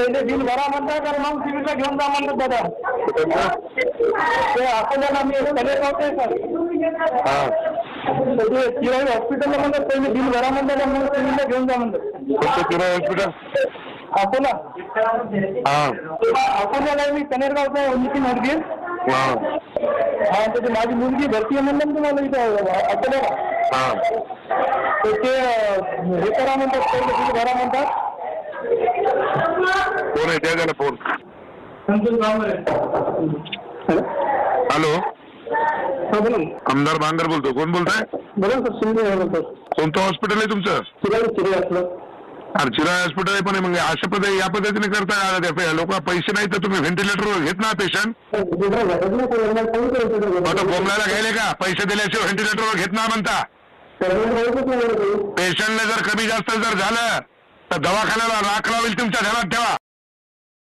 पहिले बिल भरा म्हणता तर मग सिव्हिलला घेऊन जा म्हणतात दादा. ते अकोल्याला मी कलेगावचे सर. ते चिराई हॉस्पिटलला म्हणतात पहिले बिल भरा म्हणतात मग सिव्हिलला घेऊन जा म्हणतात. चिराई हॉस्पिटल अकोला. अकोल्याला मी कनेरगावचा आहे नितीन हरगे. हा त्याची माझी मुलगी भरती आहे म्हणलं तुम्हाला इथं अकोल्याला. तर ते हे करा म्हणतात पहिले बिल भरा म्हणतात. कोण आहे त्या त्याला फोन. हॅलो आमदार बांगर बोलतो. कोण बोलताय. बोला सर शिंदे बोलतो. कोणतं हॉस्पिटल आहे तुमचं. अरे चिराई हॉस्पिटल आहे पण मग अशा पद्धती या पद्धतीने करताय लोक पैसे नाही तर तुम्ही व्हेंटिलेटरवर घेत ना पेशंट. आता बोंबलायला घ्यायले का पैसे दिल्याशिवाय व्हेंटिलेटरवर घेत ना म्हणता. पेशंटने जर कमी जास्त जर झालं तर दवाखान्याला राख लावेल तुमच्या घरात ठेवा.